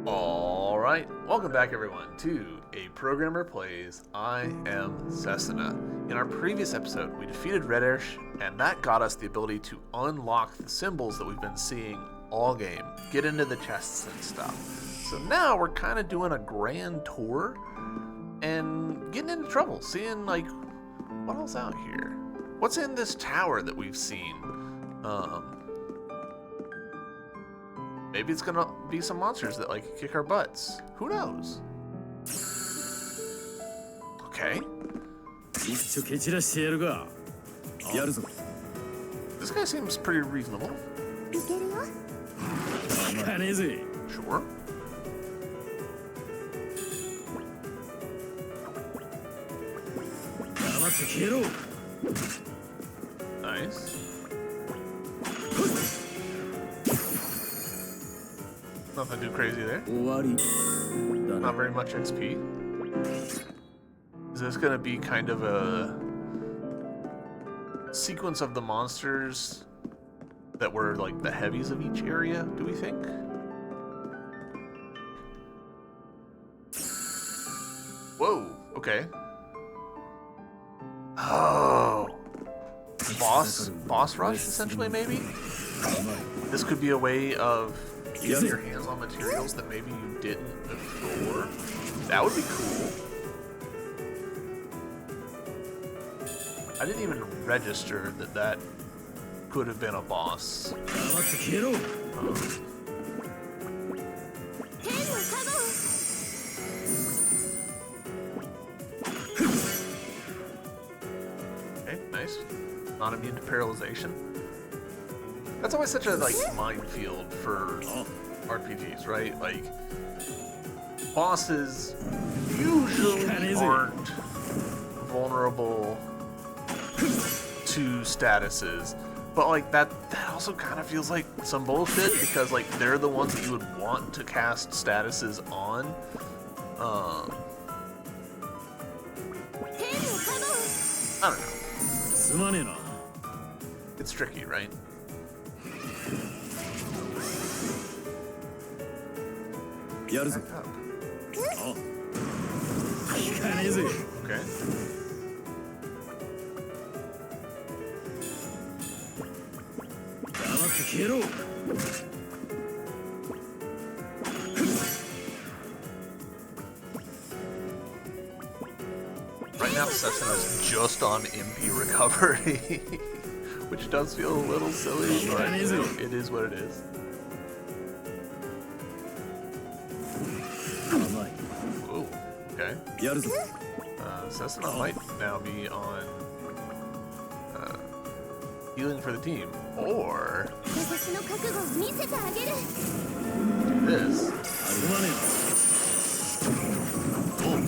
Alright, welcome back everyone to A Programmer Plays. I am Setsuna. In our previous episode, we defeated Red Air, and that got us the ability to unlock the symbols that we've been seeing all game, get into the chests and stuff. So now we're kind of doing a grand tour and getting into trouble, seeing like, what else out here? What's in this tower that we've seen? Maybe it's gonna be some monsters that like kick our butts. Who knows? Okay. This guy seems pretty reasonable. Sure. Nice. Nothing too crazy there. Not very much XP. Is this gonna be kind of a sequence of the monsters that were like the heavies of each area, do we think? Whoa, okay. Oh. Boss rush, essentially, maybe? This could be a way of getting your hands on materials that maybe you didn't before. That would be cool. I didn't even register that that could have been a boss. Okay, nice. Not immune to paralyzation. That's always such a like minefield for RPGs, right? Like bosses usually aren't vulnerable to statuses, but like that also kind of feels like some bullshit because like they're the ones that you would want to cast statuses on. I don't know. It's tricky, right? Okay. Right now, Setsuna's just on MP recovery, which does feel a little silly, but it is what it is. Ooh, okay. Setsuna might now be on healing for the team, or do this. Ooh.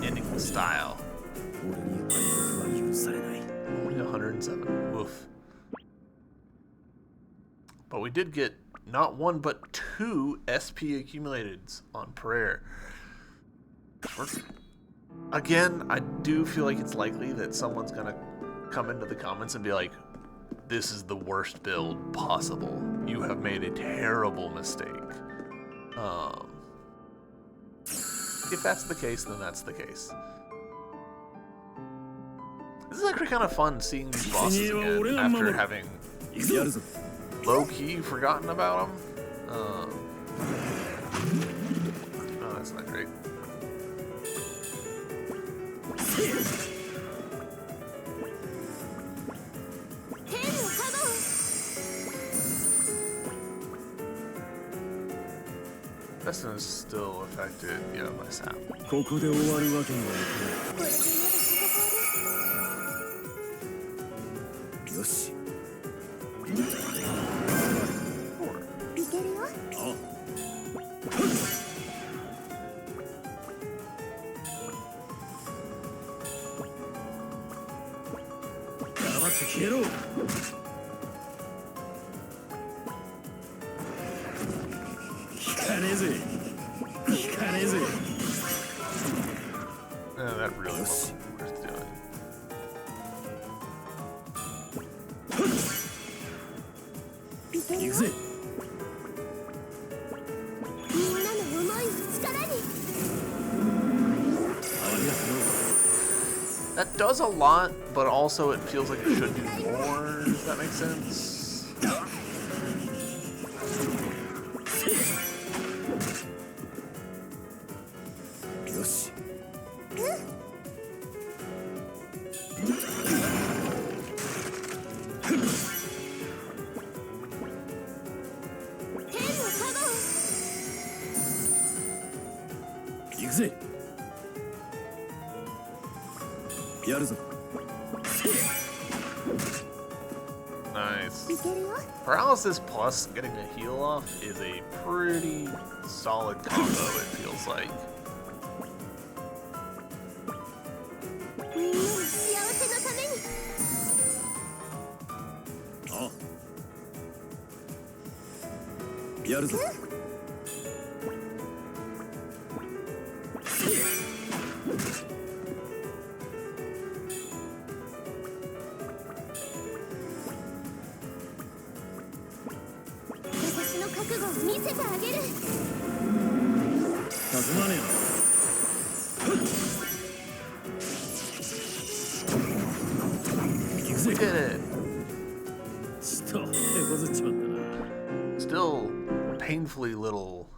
Ending the style. Only 107. Oof. But we did get not one but 2 SP accumulateds on prayer. Again, I do feel like it's likely that someone's gonna come into the comments and be like, this is the worst build possible. You have made a terrible mistake. If that's the case, then that's the case. This is actually kind of fun seeing these bosses again after having low-key forgotten about them. Oh, that's not great. Dustin is still affected, yeah, by sap. That really wasn't worth doing. That does a lot, but also it feels like it should do more. Does that make sense? Yoshi. Nice. Paralysis plus getting a heal off is a pretty solid combo, it feels like. Oh. Yaruzo. We did it. Still painfully little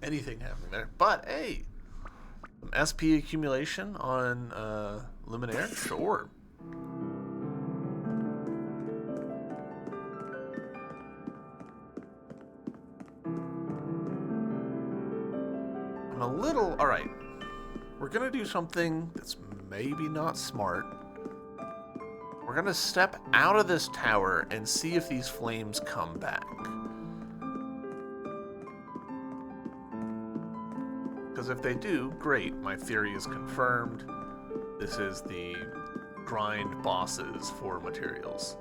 anything happening there. But hey, some SP accumulation on Luminaire, sure. I'm a little, all right. We're gonna do something that's maybe not smart. We're gonna step out of this tower and see if these flames come back. Because if they do, great, my theory is confirmed. This is the grind bosses for materials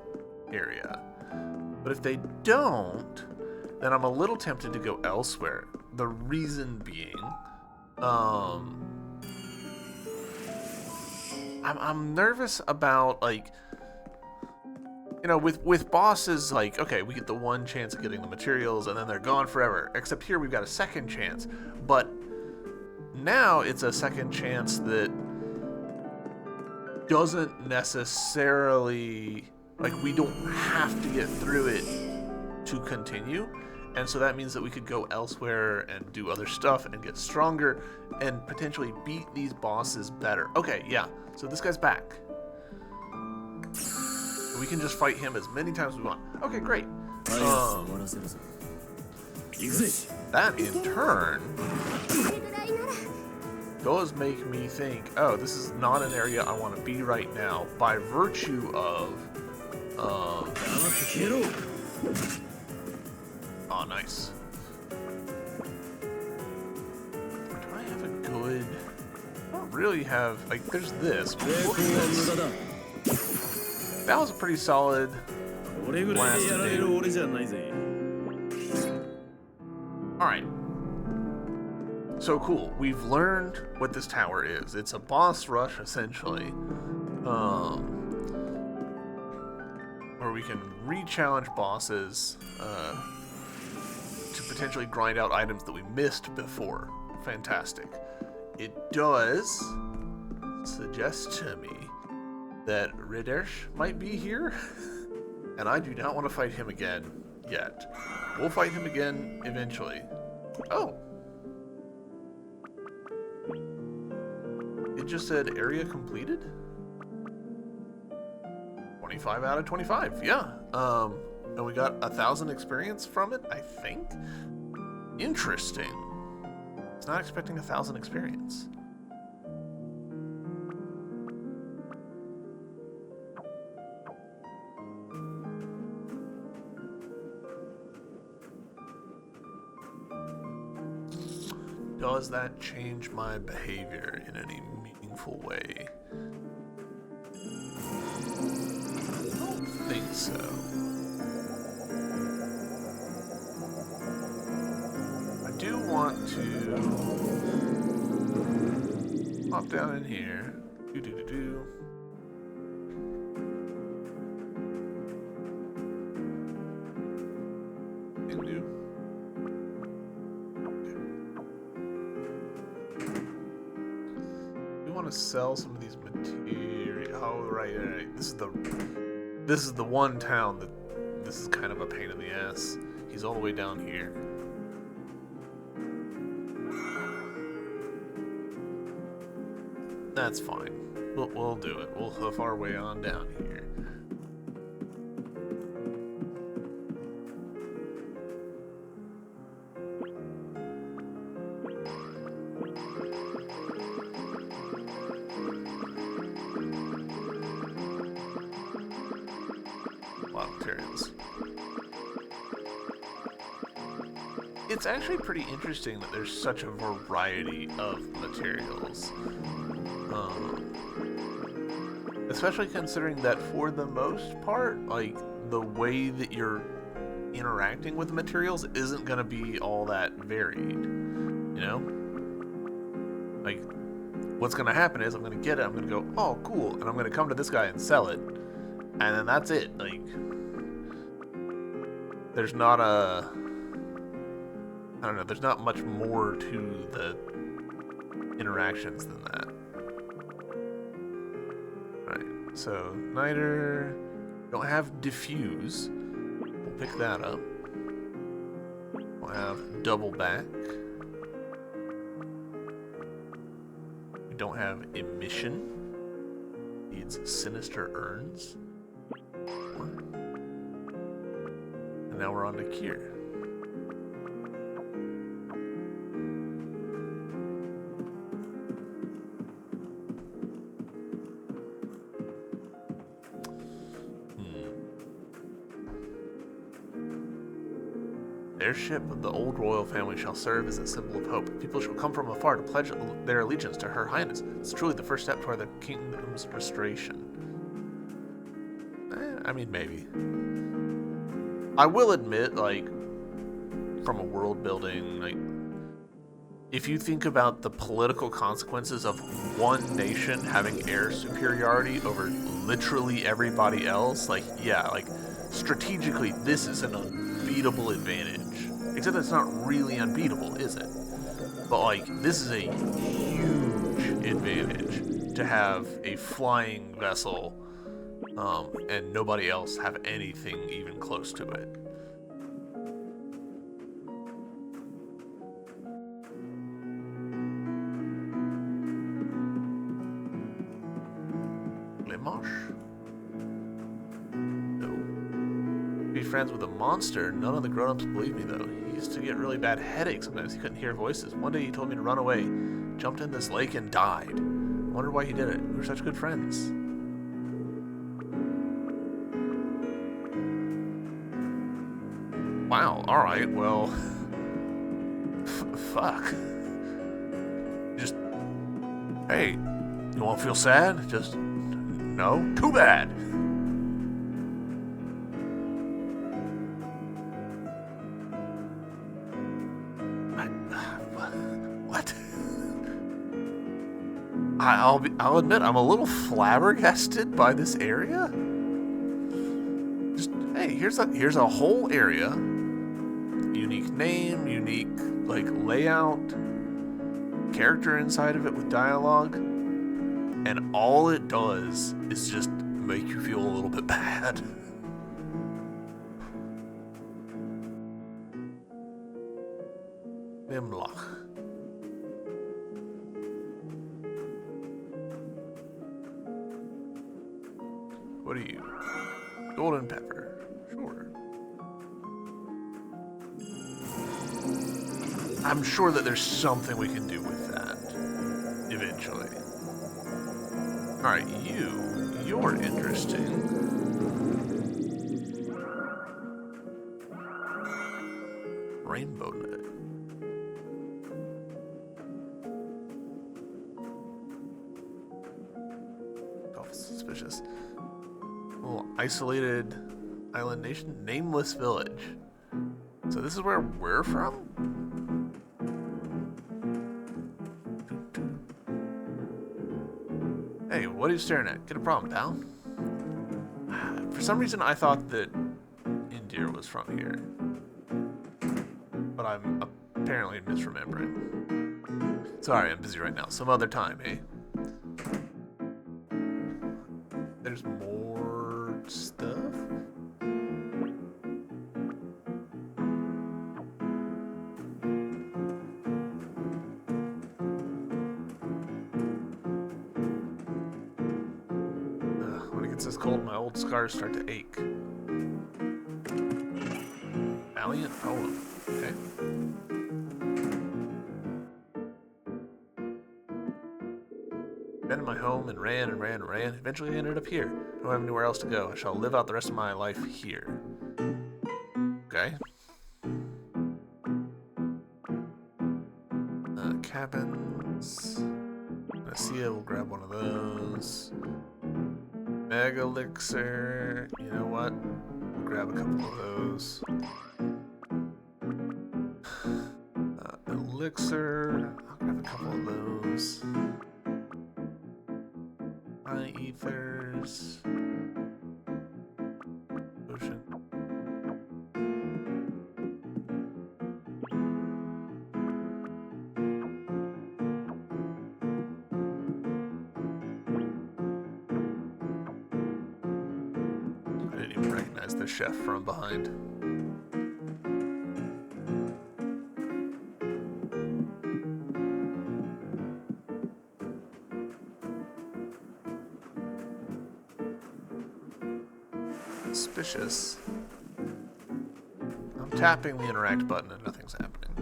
area. But if they don't, then I'm a little tempted to go elsewhere. The reason being, I'm nervous about, like, you know, with bosses, like, okay, we get the one chance of getting the materials and then they're gone forever. Except here we've got a second chance. But now it's a second chance that doesn't necessarily, like, we don't have to get through it to continue. And so that means that we could go elsewhere and do other stuff and get stronger and potentially beat these bosses better. Okay, yeah. So this guy's back. We can just fight him as many times as we want. Okay, great. That in turn does make me think, oh, this is not an area I want to be right now by virtue of oh, nice. Do I have a good... I don't really have... Like, there's this. Look at this. That was a pretty solid blast to do. Alright. So cool. We've learned what this tower is. It's a boss rush, essentially. Where we can re-challenge bosses to potentially grind out items that we missed before. Fantastic. It does suggest to me that Redersh might be here, and I do not want to fight him again yet. We'll fight him again eventually. Oh. It just said area completed? 25 out of 25, yeah. And we got 1,000 experience from it, I think? Interesting. I was not expecting 1,000 experience. Does that change my behavior in any meaningful way? I don't think so. I do want to pop down in here. Do. want to sell some of these materials. Oh, right. This is the one town that this is kind of a pain in the ass. He's all the way down here. That's fine. We'll do it. We'll hoof our way on down here. Materials. It's actually pretty interesting that there's such a variety of materials. Especially considering that for the most part, like, the way that you're interacting with the materials isn't going to be all that varied. You know? Like, what's going to happen is I'm going to get it, I'm going to go, oh, cool, and I'm going to come to this guy and sell it. And then that's it. Like, there's not I don't know, there's not much more to the interactions than that. Alright, so Niter, don't have diffuse. We'll pick that up. We'll have double back. We don't have emission. Needs sinister urns. And now we're on to Kier. Airship of the old royal family shall serve as a symbol of hope. People shall come from afar to pledge their allegiance to Her Highness. It's truly the first step toward the kingdom's restoration. I mean, maybe. I will admit, like, from a world building, like, if you think about the political consequences of one nation having air superiority over literally everybody else, like, yeah, like, strategically, this is an unbeatable advantage. Except that it's not really unbeatable, is it? But, like, this is a huge advantage to have a flying vessel, and nobody else have anything even close to it. Limarsh? No. Be friends with a monster. None of the grown-ups believe me, though. He used to get really bad headaches sometimes. He couldn't hear voices. One day he told me to run away, jumped in this lake, and died. I wonder why he did it. We were such good friends. Wow, alright, well... fuck. Just... Hey, you won't feel sad? Just... No? Too bad! What? I'll admit, I'm a little flabbergasted by this area. Just, hey, here's a whole area. Unique name, unique, like, layout, character inside of it with dialogue, and all it does is just make you feel a little bit bad. Nimlach. What are you? Golden pepper. Sure. I'm sure that there's something we can do with that eventually. Alright, you're interesting. Rainbow nut. Oh, suspicious. Little isolated island nation, nameless village. So this is where we're from? Hey, what are you staring at? Get a problem, pal. For some reason, I thought that Indir was from here. But I'm apparently misremembering. Sorry, I'm busy right now. Some other time, eh? There's more stuff. When it gets this cold, my old scars start to ache. Valiant poem. Okay. Been in my home and ran and ran and ran. Eventually I ended up here. I don't have anywhere else to go. I shall live out the rest of my life here. Okay. Cabins. Nasia will grab one of those. Mega Elixir. You know what? We'll grab a couple of those. Elixir. I'll grab a couple of those. High ethers. Potion. I didn't even recognize the chef from behind. Suspicious. I'm tapping the interact button and nothing's happening.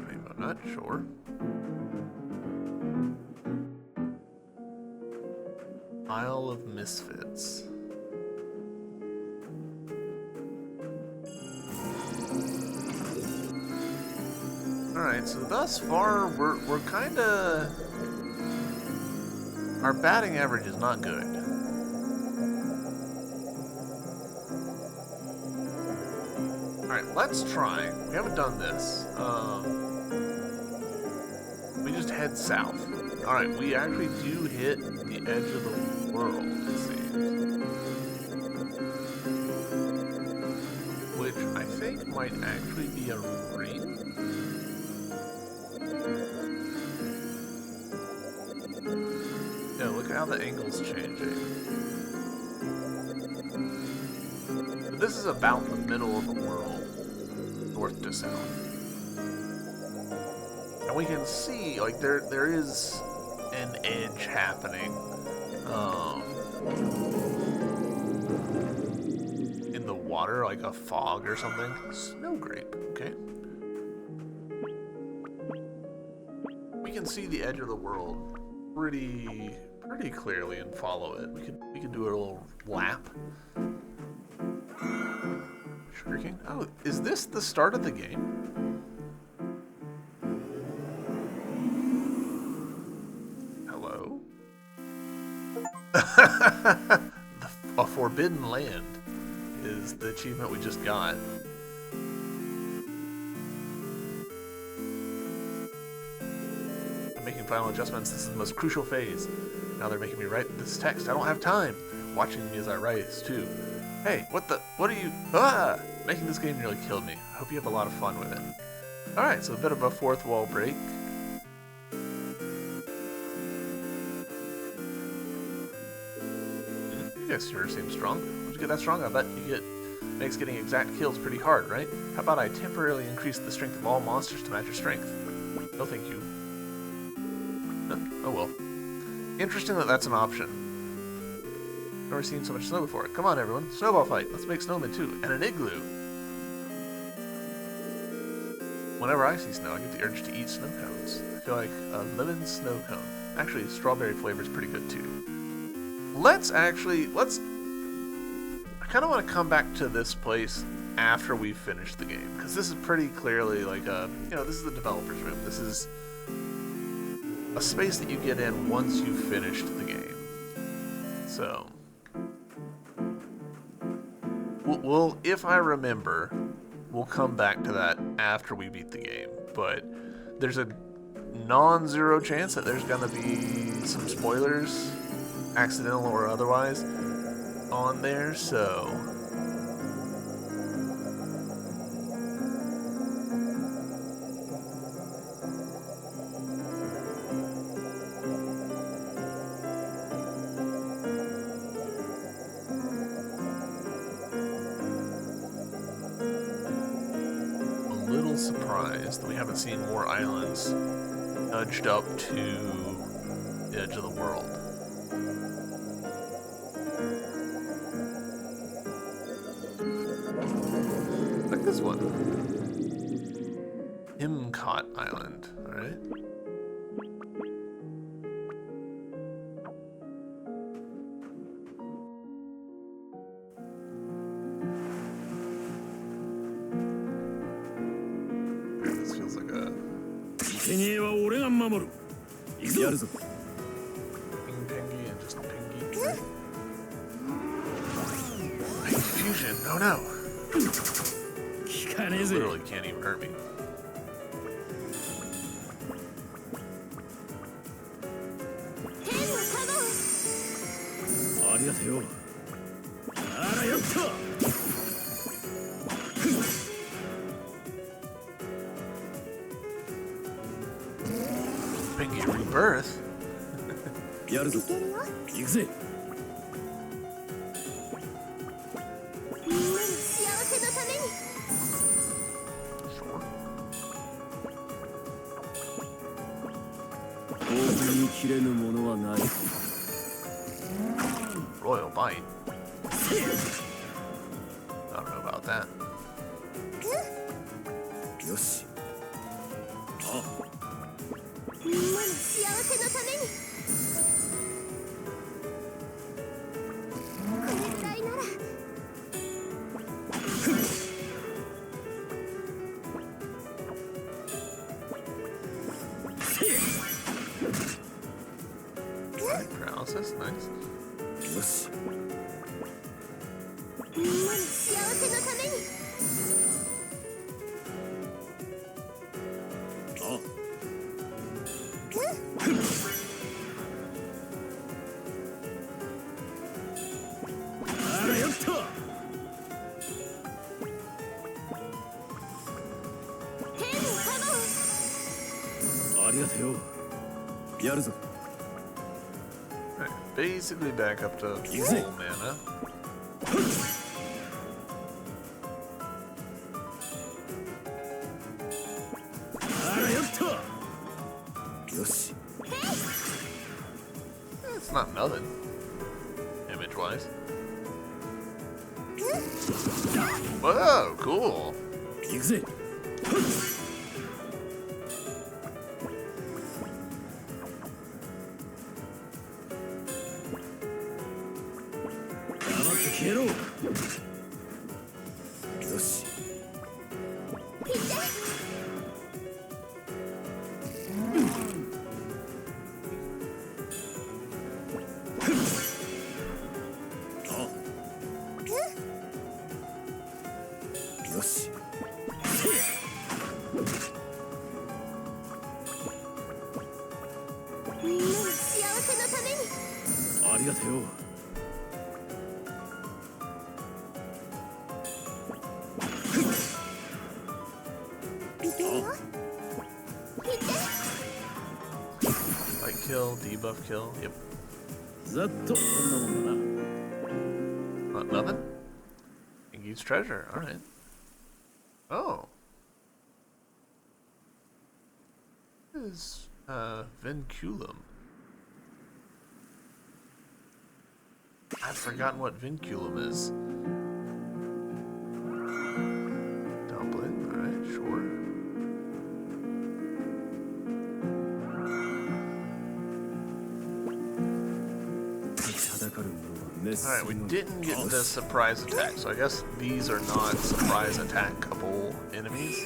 Rainbow nut, sure. Isle of Misfits. Alright, so thus far, we're kinda... Our batting average is not good. Alright, let's try. We haven't done this. We just head south. Alright, we actually do hit the edge of the world, it seems. Which I think might actually be a ring. Yeah, look at how the angle's changing. But this is about the middle of the world, north to south. And we can see, like, there is an edge happening in the water, like a fog or something. Snow grape, okay. We can see the edge of the world pretty clearly and follow it. We could do a little lap. Sugar King? Oh, is this the start of the game? Hello? A Forbidden Land is the achievement we just got. Making final adjustments. This is the most crucial phase. Now they're making me write this text. I don't have time. They're watching me as I write this too. Hey, what are you? Ah! Making this game nearly killed me. I hope you have a lot of fun with it. Alright, so a bit of a fourth wall break. You guys sure seem strong. Once you get that strong, I bet makes getting exact kills pretty hard, right? How about I temporarily increase the strength of all monsters to match your strength? No thank you. Oh well. Interesting that that's an option. Never seen so much snow before. Come on, everyone. Snowball fight. Let's make snowmen too. And an igloo. Whenever I see snow, I get the urge to eat snow cones. I feel like a lemon snow cone. Actually, strawberry flavor is pretty good too. I kind of want to come back to this place after we finish the game. Because this is pretty clearly like this is the developer's room. This is a space that you get in once you've finished the game. So, we'll, if I remember, we'll come back to that after we beat the game. But there's a non-zero chance that there's gonna be some spoilers, accidental or otherwise, on there. So, surprised that we haven't seen more islands nudged up to the edge of the world. Like this one. Imcot Island, alright? This feels like a 生贄は俺が守る。行くぞ。やるぞ。 ping pingy and just pingy. Hey, fusion, no no. 聞かねえぜ。 Literally can't even hurt me. ありがとよ。あらよっと。 Pingy rebirth? やるぞ。行くぜ。みんなの幸せのために。 Sure. 興奮に切れぬものはない。 Royal bite. I don't know about that. よし。あ、みんなの幸せのために。これくらいなら。 Paralysis, nice. よし。みんなの幸せのために。 あ、あらよっと。 天の花を。ありがとよ。やるぞ。 Alright, basically back up to Easy. full mana. あらよっと。よし。 It's not nothing, image-wise. Whoa, cool. 行くぜ。黙って消えろ。よし。 あ、よし。 みんなの幸せのために。 ありがとよ。 見てよ。見て。 Light kill, debuff kill. Yep. ざっとこんなもんだな。 Not nothing? Pingy's treasure, alright. Oh. What is vinculum? I've forgotten what vinculum is. Dumpling, alright, sure. Alright, we didn't get the surprise attack, so I guess these are not surprise attackable enemies.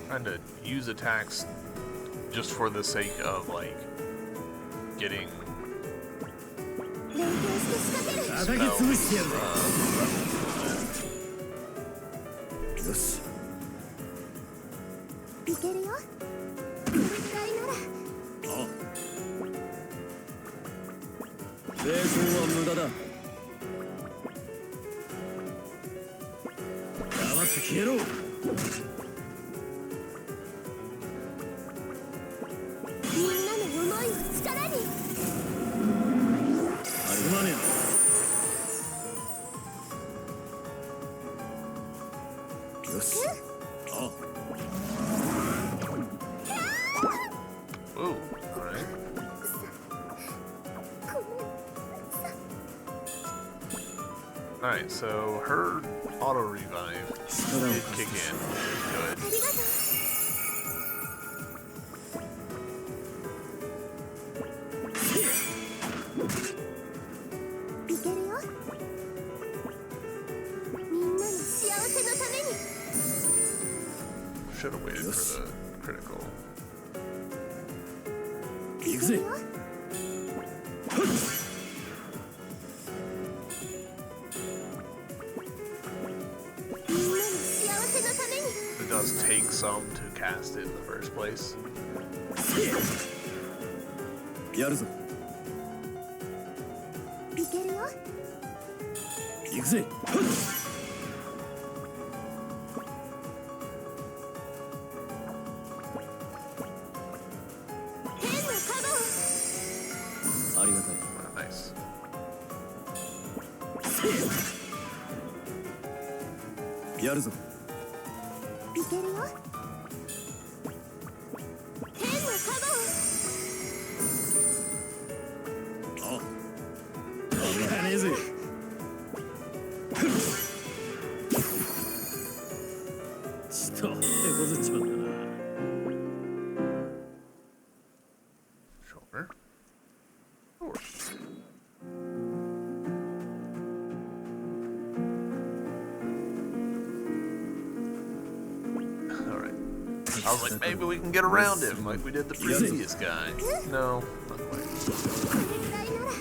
Trying to use attacks just for the sake of like getting 連携して仕掛ける。 叩き潰してやるぜ。spells. よし。いけるよ。これくらいなら。成功は無駄だ。黙って消えろ。みんなの思いを力に。すまねえな。よし。Ooh, alright. ごめん。 Alright, so her auto revive did kick in, which あ is りがとう。 いけるよ。みんなの幸せのために。 good. Should have waited for the critical. 行くぜ。みんなの幸せのために。 It does take some to cast it in the first place. やるぞ。いけるよ。行くぜ。天のカありがたい。 Nice. やるぞ。ゴ。いけるよ。天のカいかねえぜ。ちと手こずっちまったな。 Sure. Sure. Alright. I was like, maybe we can get around him like we did the previous guy. No, not quite. これぐらいなら。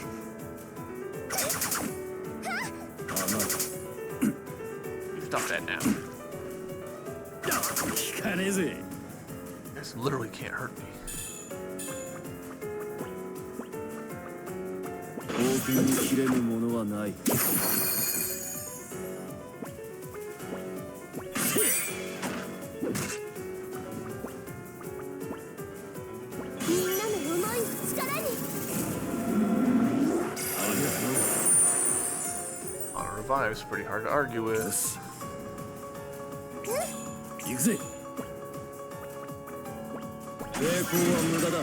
You stop that now. 聞かねえぜ。 This literally can't hurt me. 大きに切れぬものはない。みんなの思いを力に。ありがと Auto revive's pretty hard to argue う。よ with. し。行くぜ。抵抗は無駄だ。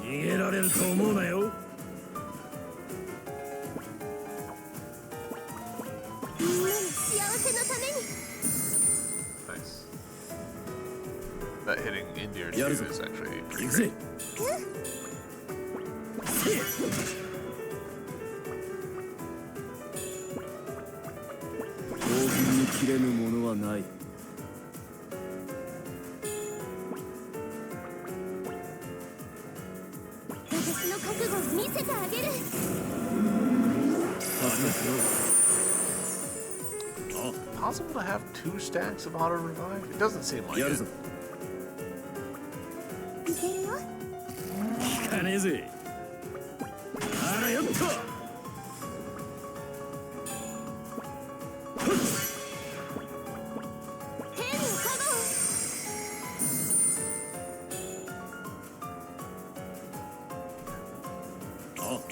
逃げられると思うなよ。みんなの幸せのために。 Nice. That hitting India too Yeah, is it's- actually 行 pretty くぜ great.。大きに切れぬものはない。私の覚悟を見せてあげる。Possible to have 2 stacks of auto revive? It doesn't seem like やる it. ぞ。いけるよ。聞かねえぜ。あらよっと。天のカ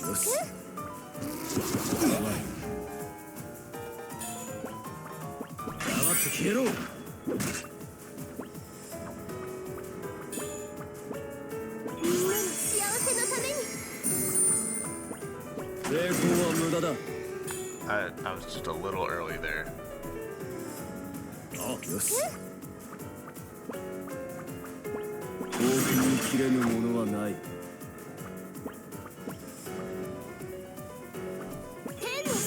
よし。黙って消えろ。みんなの幸せのために。抵抗は無駄だ。I was just a little early there. よし。大きに切れぬものはない。天のカ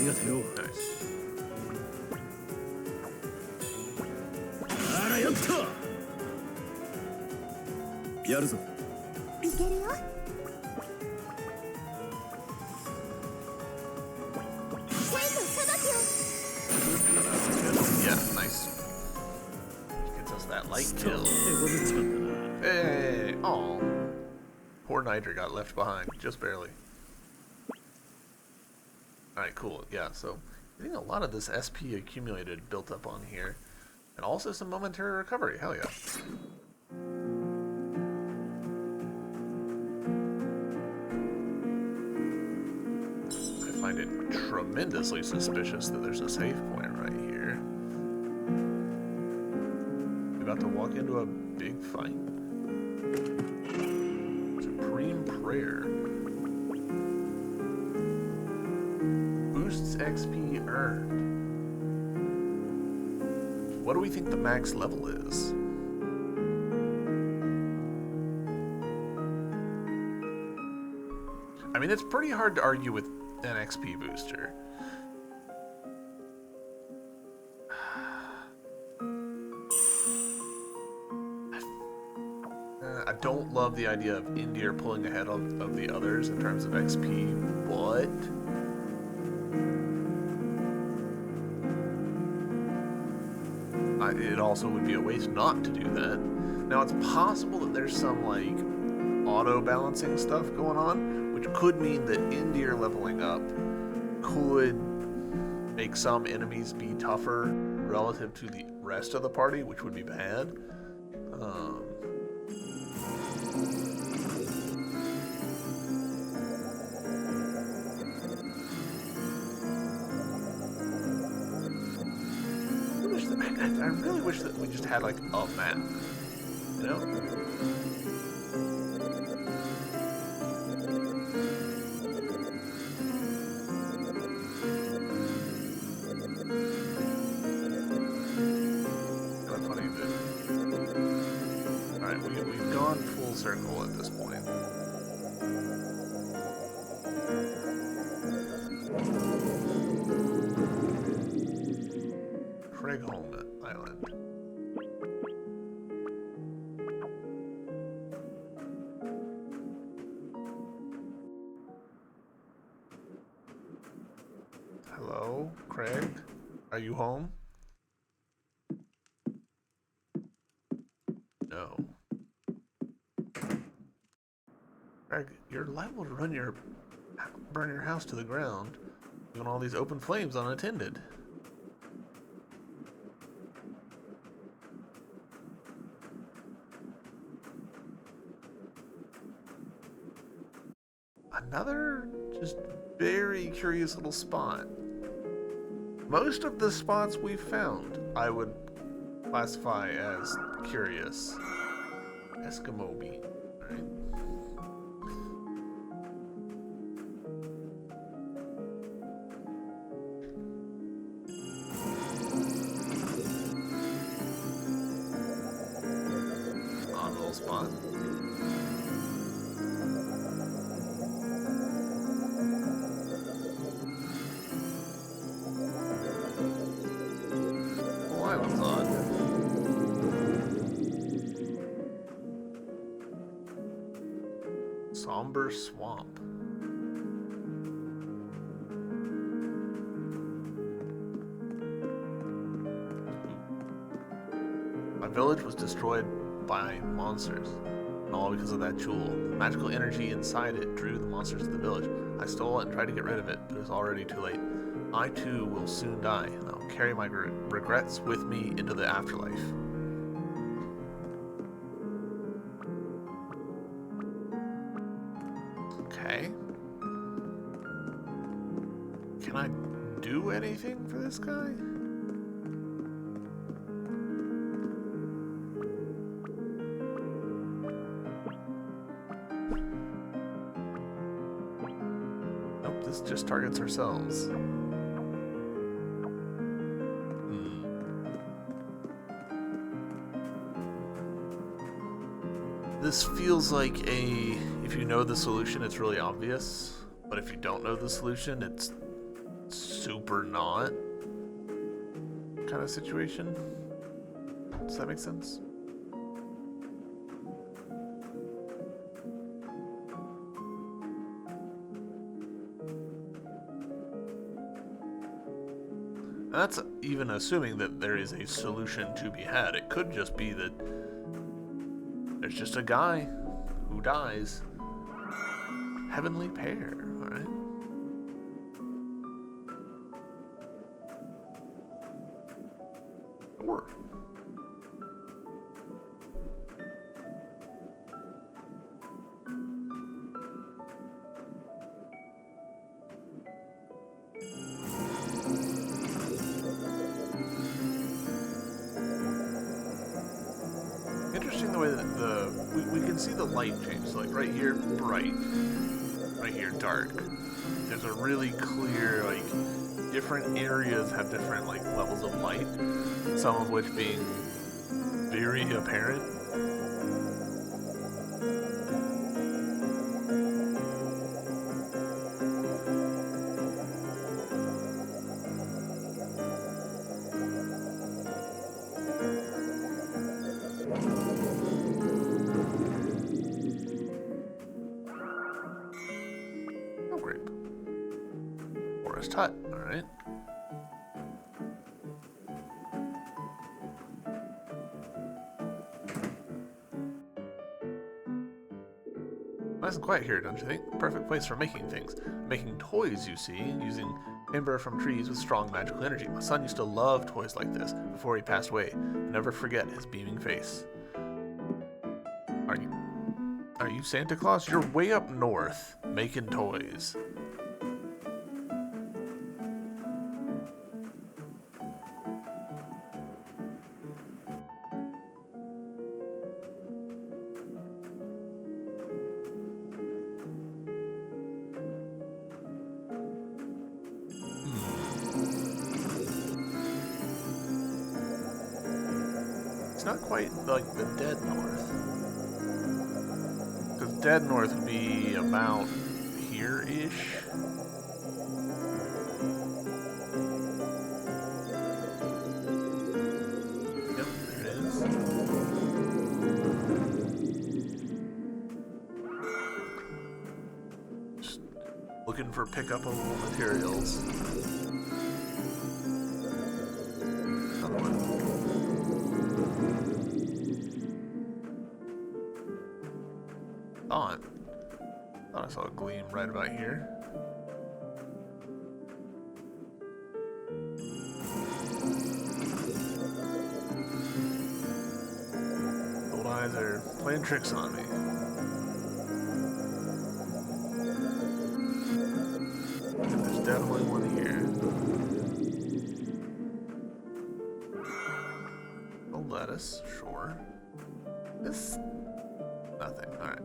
りがとうよ。 Nice. あらよっと。やるぞ。いけるよ。天の裁きを。 Yeah, nice. Gets us that light 手 kill. こずっちまったな。 Hey! Oh. Poor Nitro got left behind, just barely. Alright, cool. Yeah, so I think a lot of this SP accumulated built up on here. And also some momentary recovery. Hell yeah. I find it tremendously suspicious that there's a save point right here. We about to walk into a big fight. Supreme Prayer. Boosts XP earned. What do we think the max level is? I mean, it's pretty hard to argue with an XP booster. I don't love the idea of India pulling ahead of the others in terms of XP, but it also would be a waste not to do that. Now, it's possible that there's some, like, auto-balancing stuff going on, which could mean that India leveling up could make some enemies be tougher relative to the rest of the party, which would be bad. I really wish that we just had, like, a map, you know? Kind of funny that... Alright, we've gone full circle at this point. Craigholm Island. Hello, Craig? Are you home? No. Craig, you're liable to burn your house to the ground, leaving all these open flames unattended. Another just very curious little spot. Most of the spots we've found, I would classify as curious. Eskimo bean, right? Odd little spot. Somber Swamp. My village was destroyed by monsters, and all because of that jewel. The magical energy inside it drew the monsters to the village. I stole it and tried to get rid of it, but it was already too late. I too will soon die, and I'll carry my regrets with me into the afterlife. Okay. Can I do anything for this guy? Nope, this just targets ourselves. This feels like if you know the solution, it's really obvious. But if you don't know the solution, it's super not kind of situation. Does that make sense? And that's even assuming that there is a solution to be had. It could just be that there's just a guy who dies. Heavenly pair, alright? Sure. Interesting the way that we can see the light change. So like right here, bright. Right here, dark. There's a really clear, like, different areas have different, like, levels of light. Some of which being very apparent. Hut, alright. Nice and quiet here, don't you think? Perfect place for making things. Making toys, you see, using timber from trees with strong magical energy. My son used to love toys like this before he passed away. I'll never forget his beaming face. Are you Santa Claus? You're way up north making toys. Not quite like the dead north. Because dead north would be about here-ish. Yep, there it is. Just looking for pickupable materials. Thought I saw a gleam right about here. Old eyes are playing tricks on me. And there's definitely one here. Old lettuce, sure. This... nothing, alright.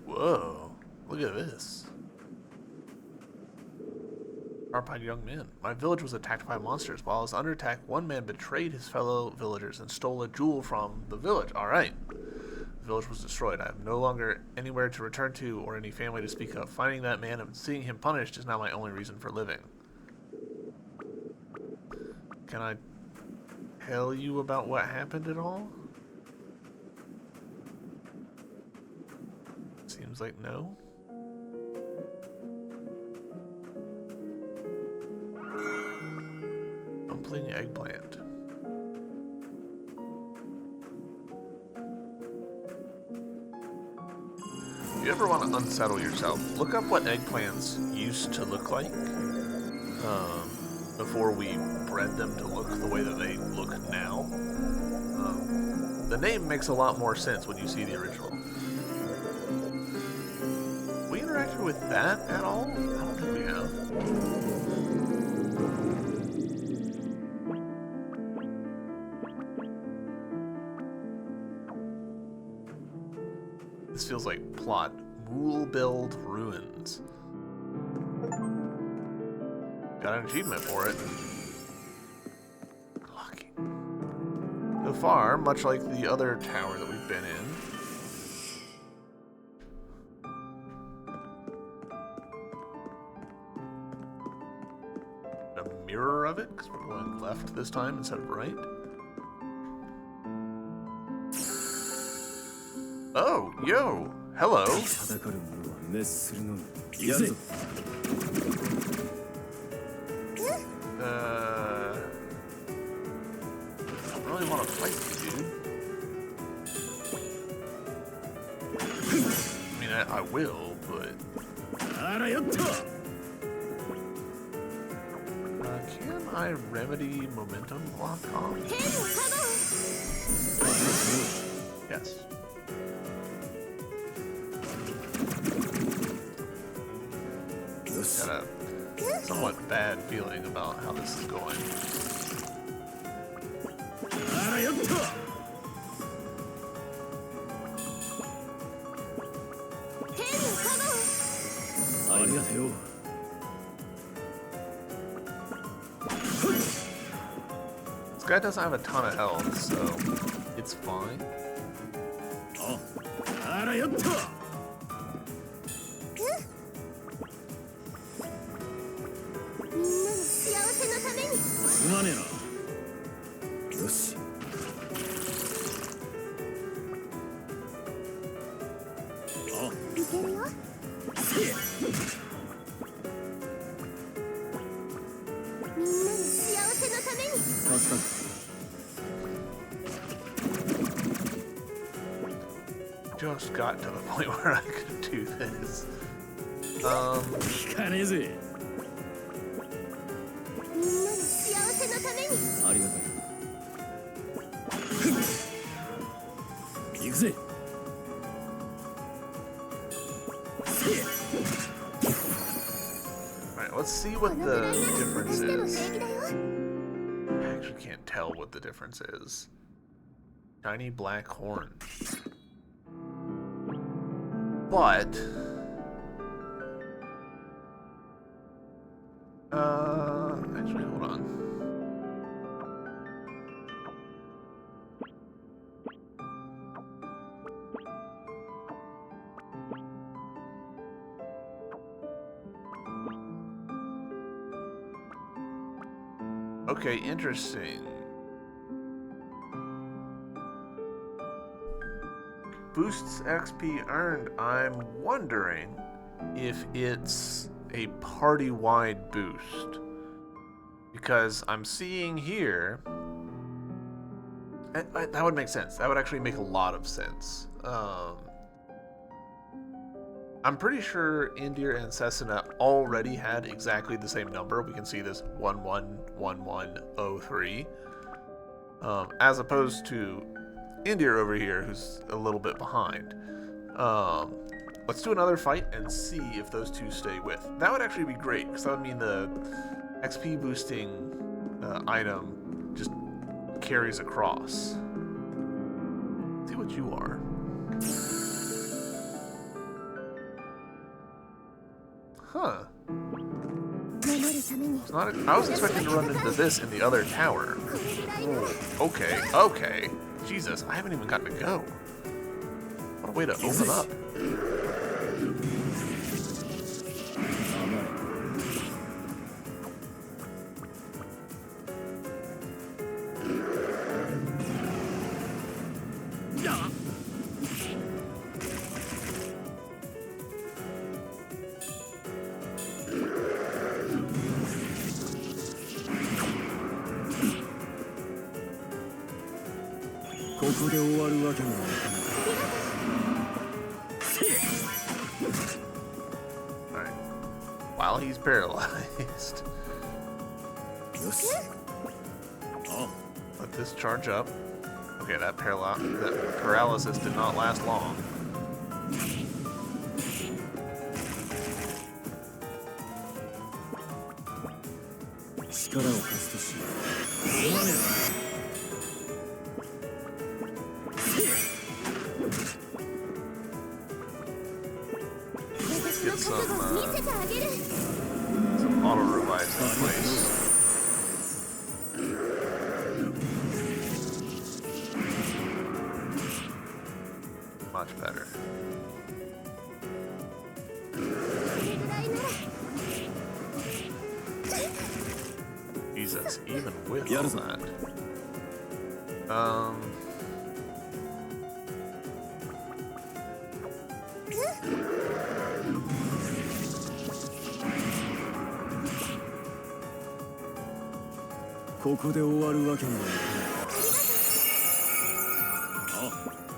Whoa, look at this. Horrified young men. My village was attacked by monsters. While I was under attack, one man betrayed his fellow villagers and stole a jewel from the village. Alright. The village was destroyed. I have no longer anywhere to return to or any family to speak of. Finding that man and seeing him punished is now my only reason for living. Can I tell you about what happened at all? Seems like no. Dumpling eggplant. If you ever want to unsettle yourself, look up what eggplants used to look like before we bred them to look the way that they look now. The name makes a lot more sense when you see the original. We interacted with that at all? I don't think we have. This feels like plot. Moolbuild Ruins. Got an achievement for it. Lucky. So far, much like the other tower that we've been in, a mirror of it, because we're going left this time instead of right. Oh, yo, hello. I don't really want to fight you, dude. I mean, I will, but... can I remedy momentum lock on? Yes. Got a somewhat bad feeling about how this is going. This guy doesn't have a ton of health, so it's fine. Just got to the point where I could do this. Alright, let's see what the difference is. I actually can't tell what the difference is. Shiny black horn. But actually hold on. Okay, interesting. Boosts XP earned. I'm wondering if it's a party-wide boost. Because I'm seeing here... that would make sense. That would actually make a lot of sense. I'm pretty sure Indir and Setsuna already had exactly the same number. We can see this 111103. As opposed to Indir over here, who's a little bit behind. Let's do another fight and see if those two stay with. That would actually be great, because that would mean the XP boosting item just carries across. Let's see what you are. Huh. I was expecting to run into this in the other tower. Oh, okay, okay. Jesus, I haven't even gotten to go. What a way to open up. Alright. While he's paralyzed. Let this charge up. Okay, that paralysis did not last long. auto revives in place. Much better. これぐらいなら Jesus, even with all Yarza. that. ここで終わるわけにはいかない。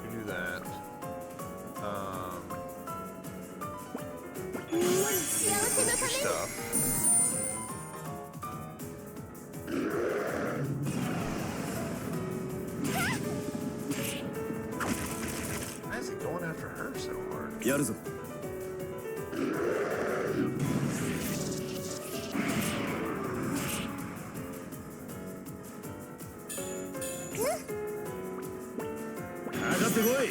We do that. みんなの幸せの Your ため stuff. Why is he going after her so hard? やるぞ。 上がってこい。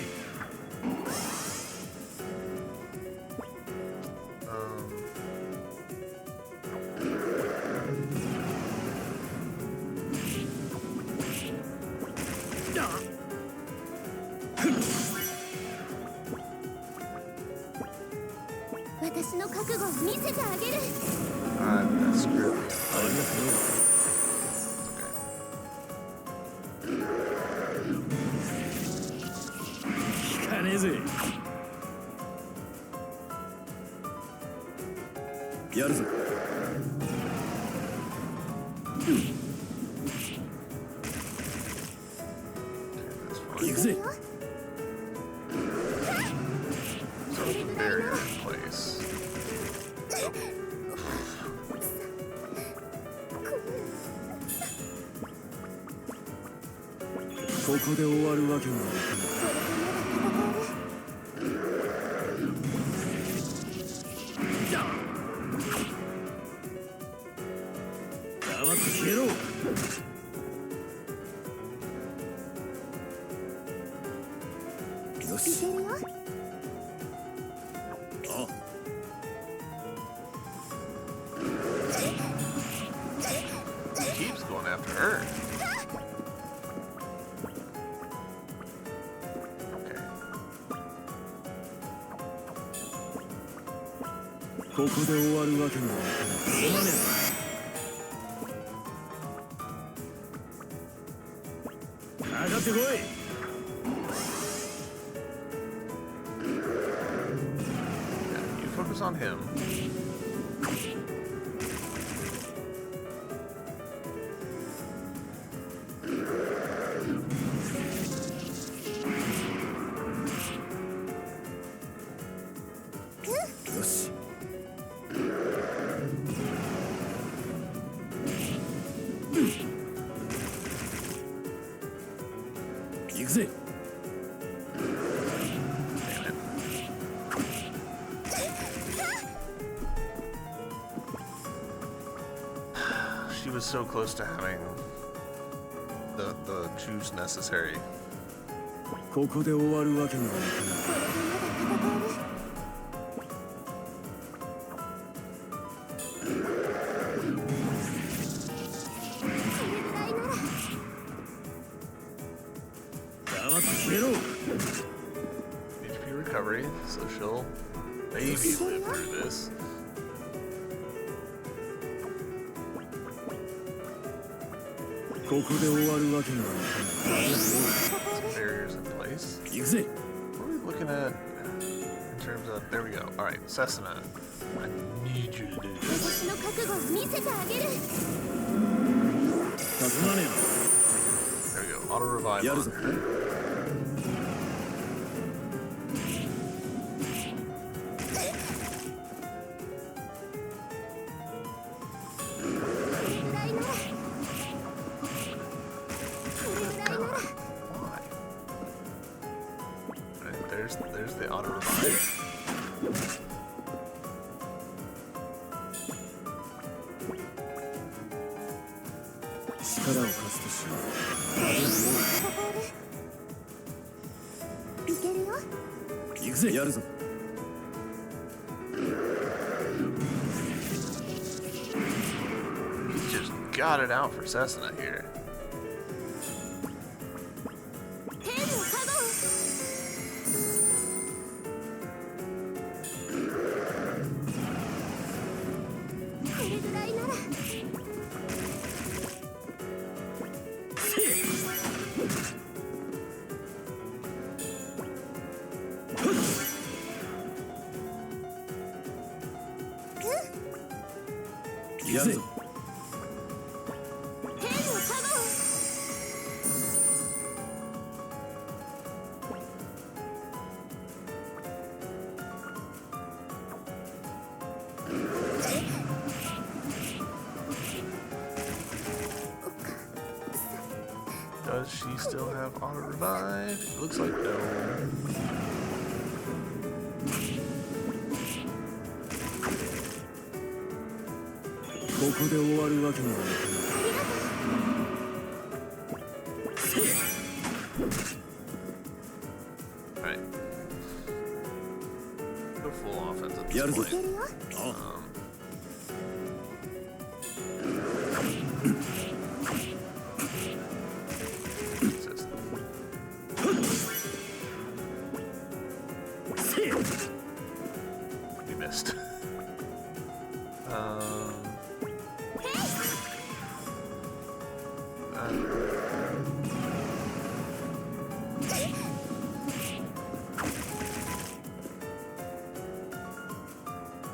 私の覚悟を見せてあげる That's screwy. ありがとう。 Okay. 聞かねえぜ。やるぞ。 That's 行 fine. くぜ。 So the barrier in place. ここで終わるわけにはいかない。 黙って消えろ。 よいし。けるよ あ、 He keeps going after her. Okay. ここで終わるわけにはいかない。すまねえ。上がってこい。 Yeah, you focus on him.よし。 行くぜ。 Damn it. She was so close to having the juice necessary. ここで終わるわけにはいかない。 これぐらいなら 黙って消えろ。 HP recovery, so she'll maybe live through this. ここで終わるわけにはいかない。 Barriers in place. 行くぜ。 What are we looking at in terms of? There we go. All right, Setsuna. I need you to do this. 私の覚悟を見せてあげるすまね There we go. Auto revive え。やる on ぞ。 her. これぐらいならこれぐらいなら Why? Right, there's the auto revive. 力を貸すとしよいけるよう。行くぜ。やるぞ。 こ got it out for Setsuna here. 天の加護これぐらいならやるぞ。天の加護Does she still have auto revive? It looks like no. ここで終わるわけにはいかない。 Alright. Go full offense at やる this ぞ。 いけるよ We missed.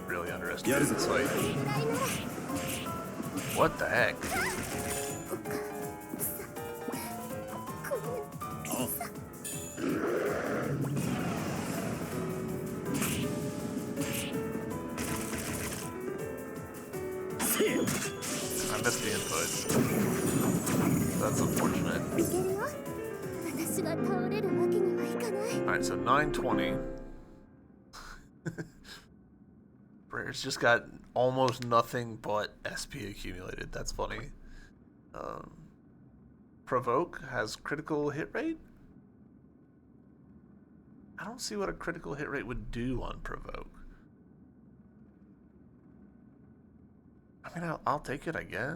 Really underestimated this fight. これぐらいなら What the heck? せい I missed the input. That's unfortunate. いけるよ私が倒れるわけにはいかない Alright, so 920. Rare's just got almost nothing but SP accumulated. That's funny. Provoke has critical hit rate? I don't see what a critical hit rate would do on Provoke. I mean, I'll take it, I guess.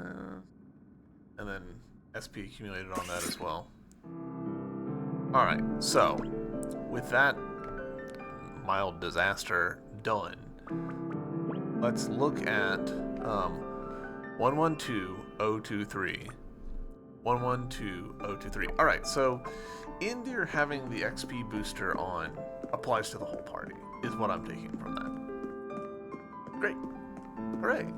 And then SP accumulated on that as well. Alright, so with that mild disaster done, let's look at 112023. 112023. Alright, so Indir having the XP booster on applies to the whole party, is what I'm taking from that. Great. Hooray.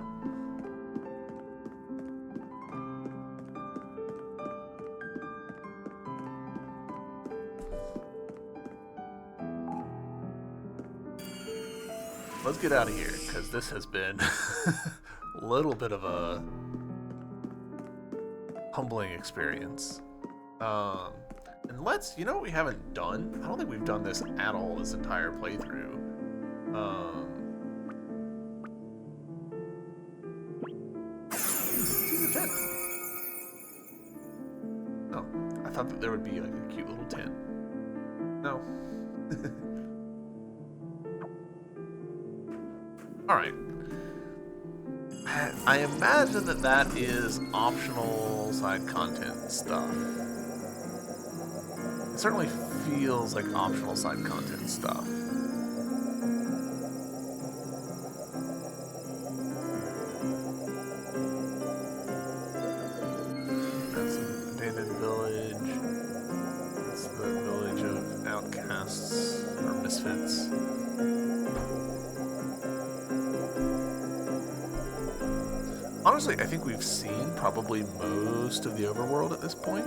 Let's get out of here, because this has been a little bit of a humbling experience. And let's, you know what we haven't done? I don't think we've done this at all this entire playthrough. See the tent. Oh, I thought that there would be like a cute little tent. No. Alright. I imagine that that is optional side content stuff. It certainly feels like optional side content stuff. That's an abandoned village. That's the village of outcasts or misfits. Honestly, I think we've seen probably most of the overworld at this point.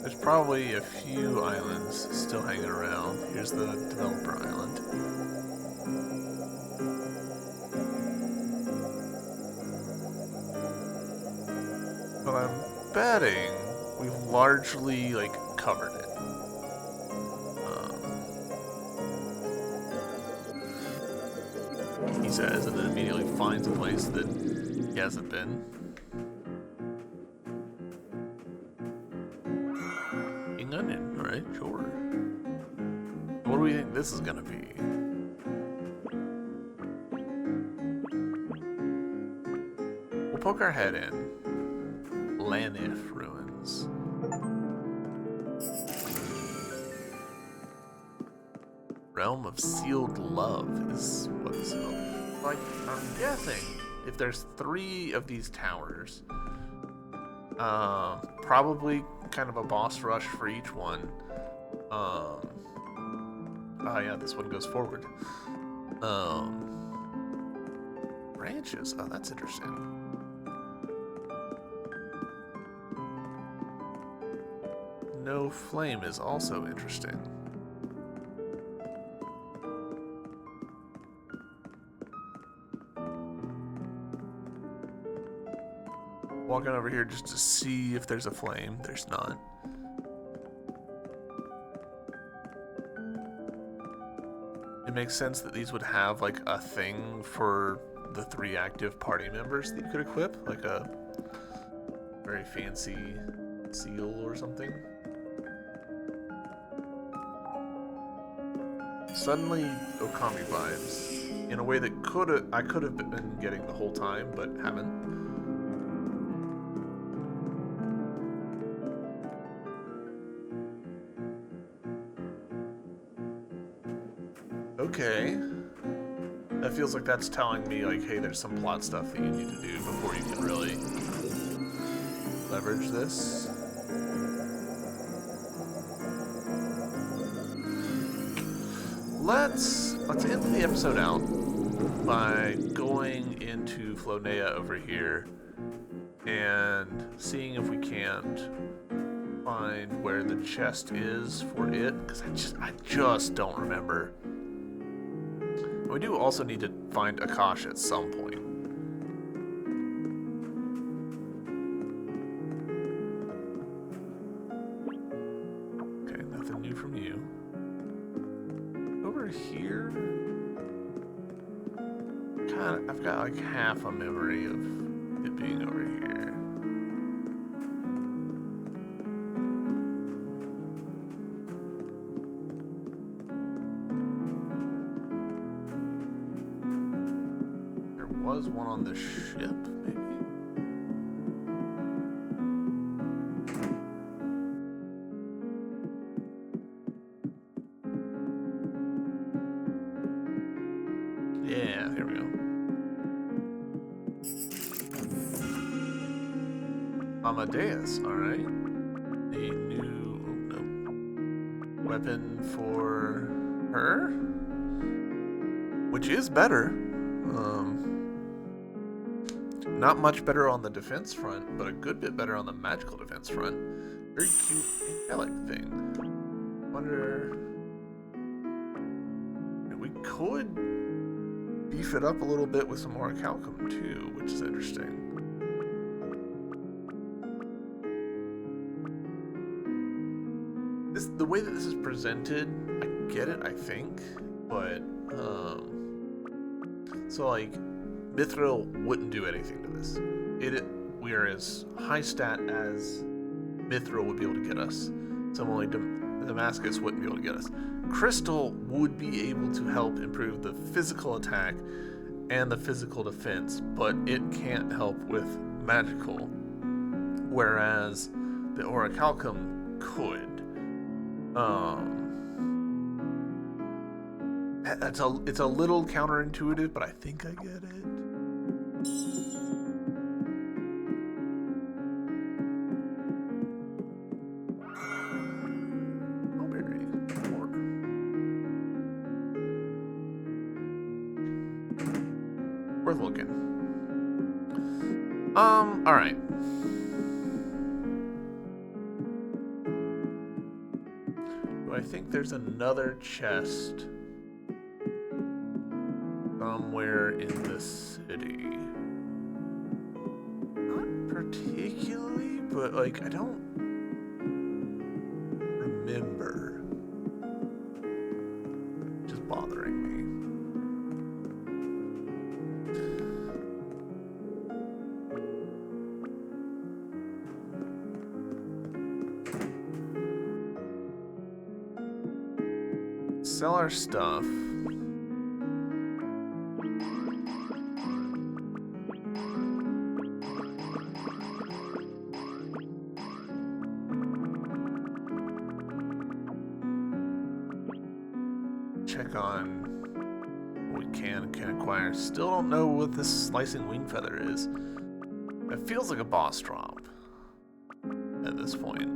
There's probably a few islands still hanging around. Here's the developer island. But I'm betting we've largely, like, covered it. He says, and then immediately finds a place that he hasn't been. King Onion, alright, sure. What do we think this is gonna be? We'll poke our head in. Lanif ruins. Realm of Sealed Love is what this is. Like, I'm guessing if there's 3 of these towers, probably kind of a boss rush for each one. Oh yeah, this one goes forward. Branches. Oh, that's interesting. No flame is also interesting. Walking over here just to see if there's a flame. There's not. It makes sense that these would have like a thing for the 3 active party members that you could equip, like a very fancy seal or something. Suddenly Okami vibes in a way that I could have been getting the whole time, but haven't. Okay. That feels like that's telling me, like, hey, there's some plot stuff that you need to do before you can really leverage this. Let's end the episode out by going into Flonea over here and seeing if we can't find where the chest is for it, because I just don't remember. We do also need to find Akash at some point. Okay, nothing new from you. Over here, I've got like half a memory of it being over here. Was one on the ship, maybe? Yeah, here we go. Amadeus, alright. A new weapon for her, which is better. Not much better on the defense front, but a good bit better on the magical defense front. Very cute angelic thing. Wonder... We could beef it up a little bit with some more Calcum too, which is interesting. The way that this is presented, I get it, I think, but so like Mithril wouldn't do anything to this. We are as high stat as Mithril would be able to get us. Similarly, Damascus wouldn't be able to get us. Crystal would be able to help improve the physical attack and the physical defense, but it can't help with magical. Whereas the Orichalcum could. It's a little counterintuitive, but I think I get it. Mulberry. More. Worth looking. Alright. I think there's another chest somewhere in the city. Not particularly, but like I don't remember. Just bothering me. Sell our stuff. check on what we can acquire. Still don't know what this slicing wing feather is. It feels like a boss drop at this point.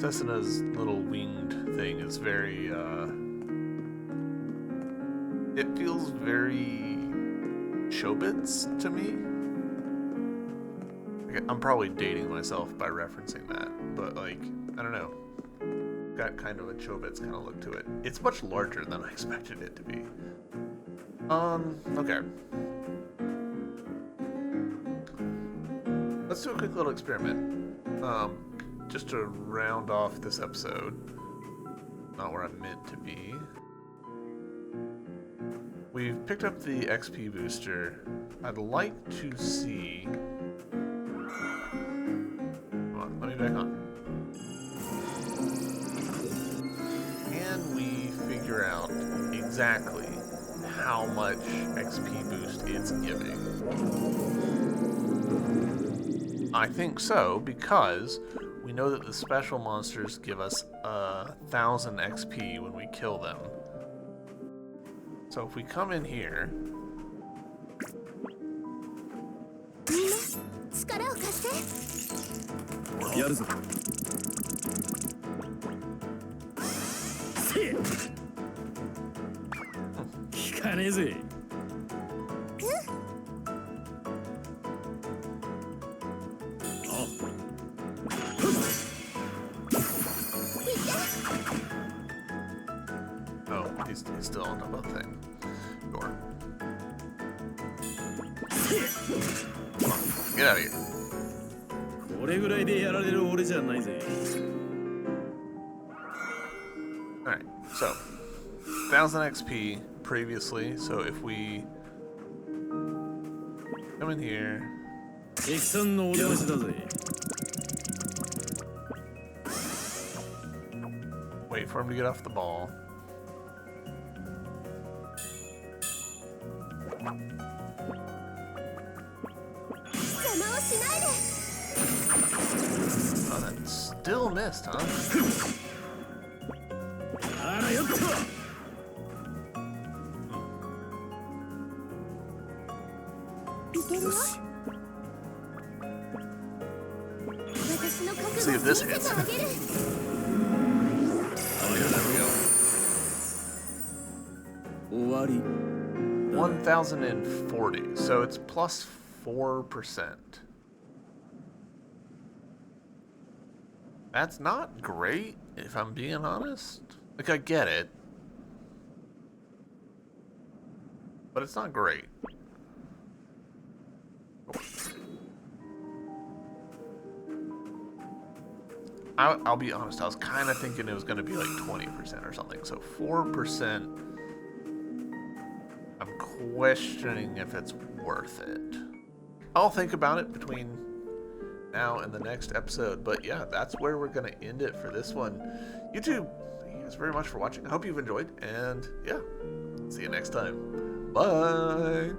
Setsuna's little winged thing is very, it feels very Chobits to me. I'm probably dating myself by referencing that, but like, I don't know. Got kind of a Chobits kind of look to it. It's much larger than I expected it to be. Okay. Let's do a quick little experiment. Just to round off this episode. Not where I'm meant to be. We've picked up the XP booster. I'd like to see... Come on, let me back on. Can we figure out exactly how much XP boost it's giving? I think so, because we know that the special monsters give us 1,000 XP when we kill them. So if we come in here... Oh, he's still on top of the thing. Door. Come on, get out of here. Alright, so 1,000 XP previously, so if we come in here. Wait for him to get off the ball. Oh, that still missed, huh? Let's see if this hits. Oh yeah, there we go. 1,040, so it's plus 4%. That's not great, if I'm being honest. Like, I get it. But it's not great. I'll be honest, I was kind of thinking it was going to be like 20% or something. So 4%, I'm questioning if it's worth it. I'll think about it between now and the next episode. But yeah, that's where we're going to end it for this one. YouTube, thank you guys very much for watching. I hope you've enjoyed. And yeah, see you next time. Bye.